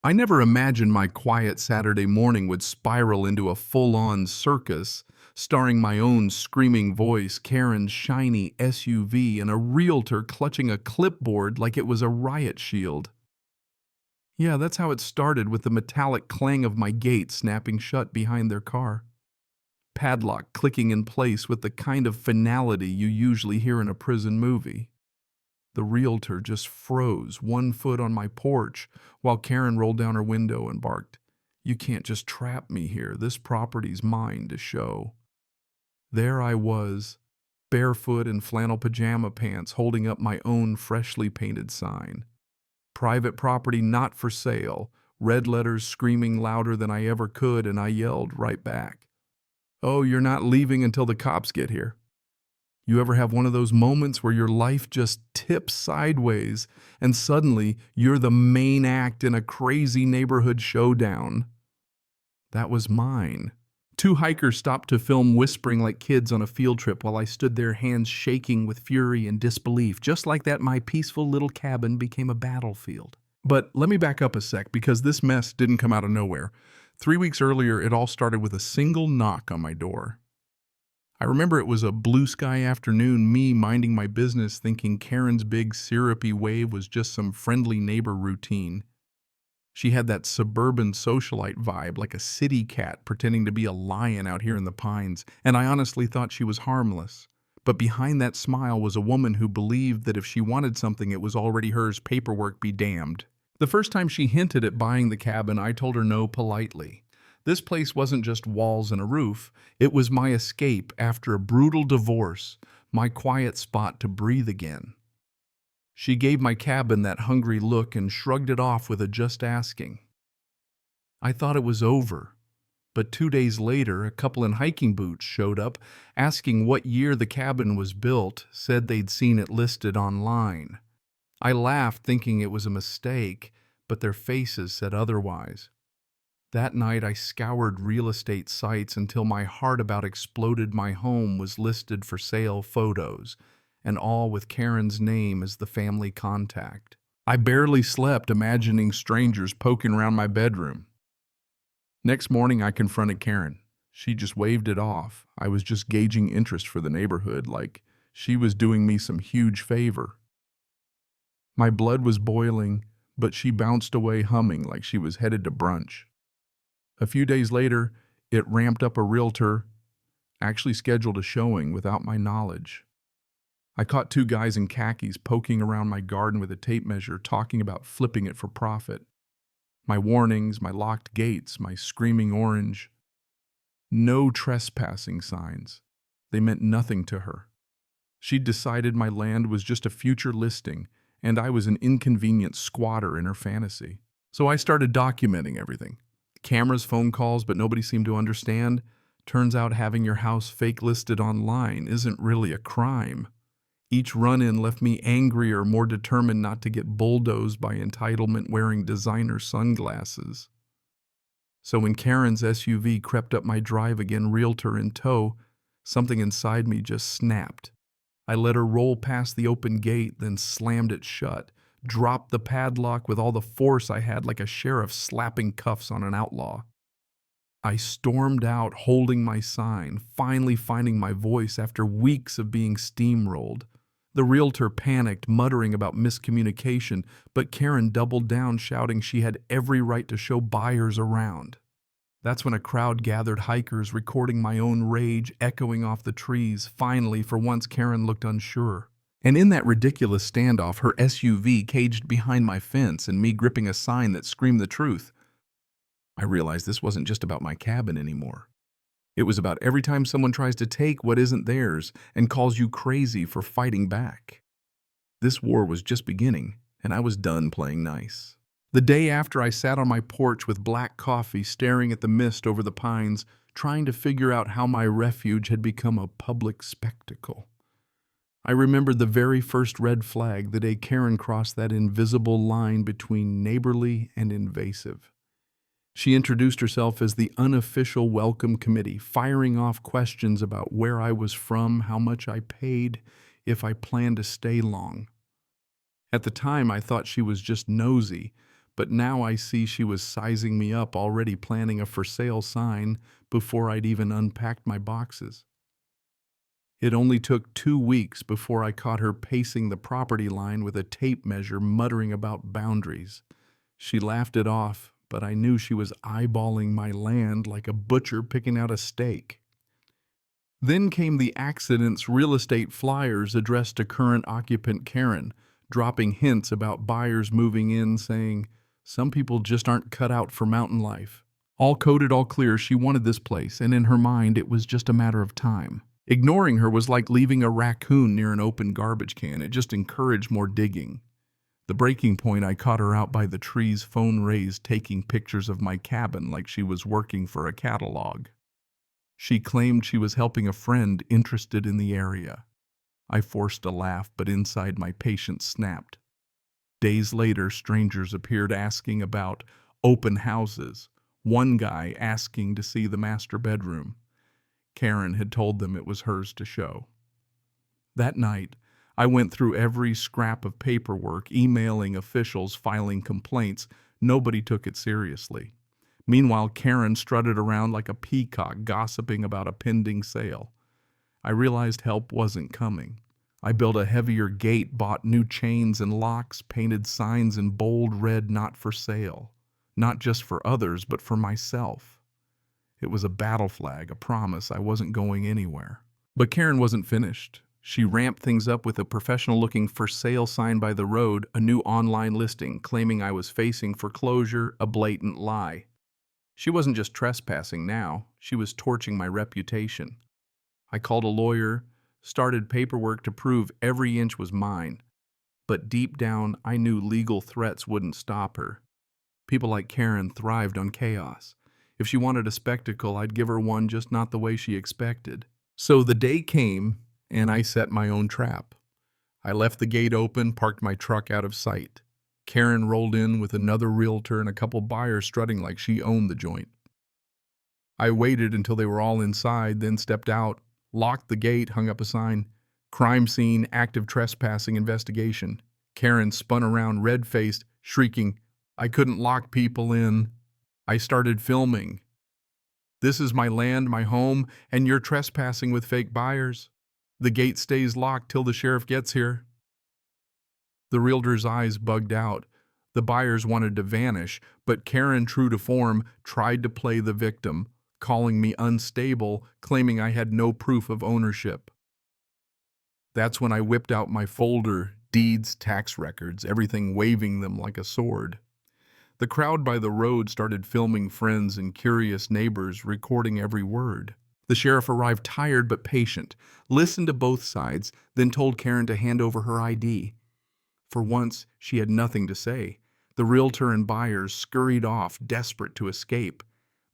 I never imagined my quiet Saturday morning would spiral into a full-on circus, starring my own screaming voice, Karen's shiny SUV, and a realtor clutching a clipboard like it was a riot shield. Yeah, that's how it started, with the metallic clang of my gate snapping shut behind their car. Padlock clicking in place with the kind of finality you usually hear in a prison movie. The realtor just froze, one foot on my porch, while Karen rolled down her window and barked, "You can't just trap me here. This property's mine to show." There I was, barefoot in flannel pajama pants, holding up my own freshly painted sign. "Private property not for sale," red letters screaming louder than I ever could, and I yelled right back, "Oh, you're not leaving until the cops get here." You ever have one of those moments where your life just tips sideways and suddenly you're the main act in a crazy neighborhood showdown? That was mine. Two hikers stopped to film, whispering like kids on a field trip, while I stood there, hands shaking with fury and disbelief. Just like that, my peaceful little cabin became a battlefield. But let me back up a sec, because this mess didn't come out of nowhere. 3 weeks earlier, it all started with a single knock on my door. I remember it was a blue sky afternoon, me minding my business, thinking Karen's big syrupy wave was just some friendly neighbor routine. She had that suburban socialite vibe, like a city cat pretending to be a lion out here in the pines, and I honestly thought she was harmless. But behind that smile was a woman who believed that if she wanted something, it was already hers, paperwork be damned. The first time she hinted at buying the cabin, I told her no politely. This place wasn't just walls and a roof. It was my escape after a brutal divorce, my quiet spot to breathe again. She gave my cabin that hungry look and shrugged it off with a "just asking." I thought it was over. But 2 days later, a couple in hiking boots showed up, asking what year the cabin was built, said they'd seen it listed online. I laughed, thinking it was a mistake, but their faces said otherwise. That night, I scoured real estate sites until my heart about exploded. My home was listed for sale photos, and all with Karen's name as the family contact. I barely slept, imagining strangers poking around my bedroom. Next morning, I confronted Karen. She just waved it off. I was just gauging interest for the neighborhood, like she was doing me some huge favor. My blood was boiling, but she bounced away humming like she was headed to brunch. A few days later, it ramped up. A realtor actually scheduled a showing without my knowledge. I caught two guys in khakis poking around my garden with a tape measure, talking about flipping it for profit. My warnings, my locked gates, my screaming orange. No trespassing signs. They meant nothing to her. She'd decided my land was just a future listing, and I was an inconvenient squatter in her fantasy. So I started documenting everything. Cameras, phone calls, but nobody seemed to understand. Turns out having your house fake listed online isn't really a crime. Each run-in left me angrier, more determined not to get bulldozed by entitlement wearing designer sunglasses. So when Karen's SUV crept up my drive again, realtor in tow, something inside me just snapped. I let her roll past the open gate, then slammed it shut, dropped the padlock with all the force I had, like a sheriff slapping cuffs on an outlaw. I stormed out, holding my sign, finally finding my voice after weeks of being steamrolled. The realtor panicked, muttering about miscommunication, but Karen doubled down, shouting she had every right to show buyers around. That's when a crowd gathered, hikers, recording my own rage echoing off the trees. Finally, for once, Karen looked unsure. And in that ridiculous standoff, her SUV caged behind my fence and me gripping a sign that screamed the truth. I realized this wasn't just about my cabin anymore. It was about every time someone tries to take what isn't theirs and calls you crazy for fighting back. This war was just beginning, and I was done playing nice. The day after, I sat on my porch with black coffee, staring at the mist over the pines, trying to figure out how my refuge had become a public spectacle. I remembered the very first red flag, the day Karen crossed that invisible line between neighborly and invasive. She introduced herself as the unofficial welcome committee, firing off questions about where I was from, how much I paid, if I planned to stay long. At the time, I thought she was just nosy, But now I see she was sizing me up, already planning a for sale sign before I'd even unpacked my boxes. It only took 2 weeks before I caught her pacing the property line with a tape measure, muttering about boundaries. She laughed it off, but I knew she was eyeballing my land like a butcher picking out a steak. Then came the accident's real estate flyers addressed to current occupant Karen, dropping hints about buyers moving in, saying, "Some people just aren't cut out for mountain life." All coded, all clear, she wanted this place, and in her mind it was just a matter of time. Ignoring her was like leaving a raccoon near an open garbage can. It just encouraged more digging. The breaking point, I caught her out by the trees, phone raised, taking pictures of my cabin like she was working for a catalog. She claimed she was helping a friend interested in the area. I forced a laugh, but inside my patience snapped. Days later, strangers appeared asking about open houses. One guy asking to see the master bedroom. Karen had told them it was hers to show. That night, I went through every scrap of paperwork, emailing officials, filing complaints. Nobody took it seriously. Meanwhile, Karen strutted around like a peacock, gossiping about a pending sale. I realized help wasn't coming. I built a heavier gate, bought new chains and locks, painted signs in bold red, "Not for sale." Not just for others, but for myself. It was a battle flag, a promise I wasn't going anywhere. But Karen wasn't finished. She ramped things up with a professional-looking for sale sign by the road, a new online listing claiming I was facing foreclosure, a blatant lie. She wasn't just trespassing now, she was torching my reputation. I called a lawyer, started paperwork to prove every inch was mine. But deep down, I knew legal threats wouldn't stop her. People like Karen thrived on chaos. If she wanted a spectacle, I'd give her one, just not the way she expected. So the day came, and I set my own trap. I left the gate open, parked my truck out of sight. Karen rolled in with another realtor and a couple buyers strutting like she owned the joint. I waited until they were all inside, then stepped out, locked the gate, hung up a sign, "Crime scene, active trespassing investigation." Karen spun around, red-faced, shrieking, "I couldn't lock people in." I started filming. "This is my land, my home, and you're trespassing with fake buyers. The gate stays locked till the sheriff gets here." The realtor's eyes bugged out. The buyers wanted to vanish, but Karen, true to form, tried to play the victim, calling me unstable, claiming I had no proof of ownership. That's when I whipped out my folder, deeds, tax records, everything, waving them like a sword. The crowd by the road started filming, friends and curious neighbors recording every word. The sheriff arrived, tired but patient, listened to both sides, then told Karen to hand over her ID. For once, she had nothing to say. The realtor and buyers scurried off, desperate to escape.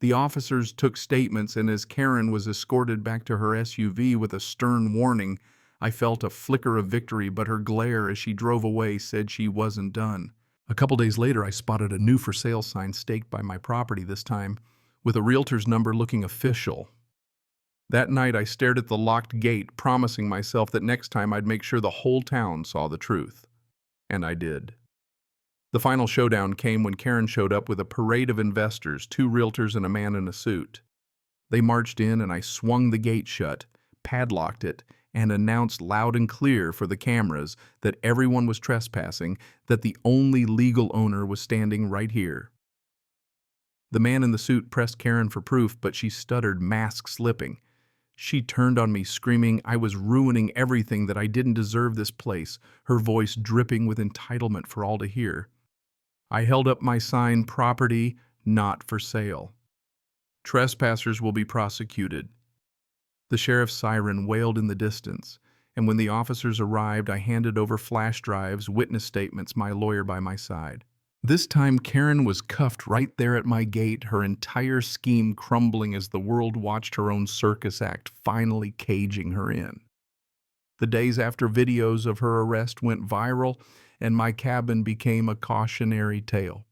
The officers took statements, and as Karen was escorted back to her SUV with a stern warning, I felt a flicker of victory, but her glare as she drove away said she wasn't done. A couple days later, I spotted a new for sale sign staked by my property, this time with a realtor's number looking official. That night, I stared at the locked gate, promising myself that next time I'd make sure the whole town saw the truth. And I did. The final showdown came when Karen showed up with a parade of investors, 2 realtors and a man in a suit. They marched in, and I swung the gate shut, padlocked it, and announced loud and clear for the cameras that everyone was trespassing, that the only legal owner was standing right here. The man in the suit pressed Karen for proof, but she stuttered, mask slipping. She turned on me, screaming I was ruining everything, that I didn't deserve this place, her voice dripping with entitlement for all to hear. I held up my sign, "Property not for sale. Trespassers will be prosecuted." The sheriff's siren wailed in the distance, and when the officers arrived, I handed over flash drives, witness statements, my lawyer by my side. This time, Karen was cuffed right there at my gate, her entire scheme crumbling as the world watched her own circus act finally caging her in. The days after videos of her arrest went viral, and my cabin became a cautionary tale.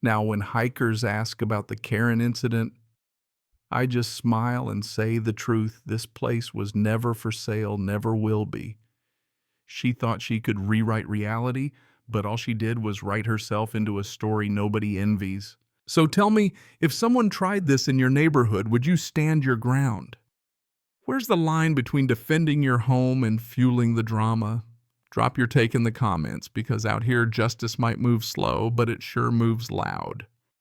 Now, when hikers ask about the Karen incident, I just smile and say the truth. This place was never for sale, never will be. She thought she could rewrite reality, but all she did was write herself into a story nobody envies. So tell me, if someone tried this in your neighborhood, would you stand your ground? Where's the line between defending your home and fueling the drama? Drop your take in the comments, because out here justice might move slow, but it sure moves loud.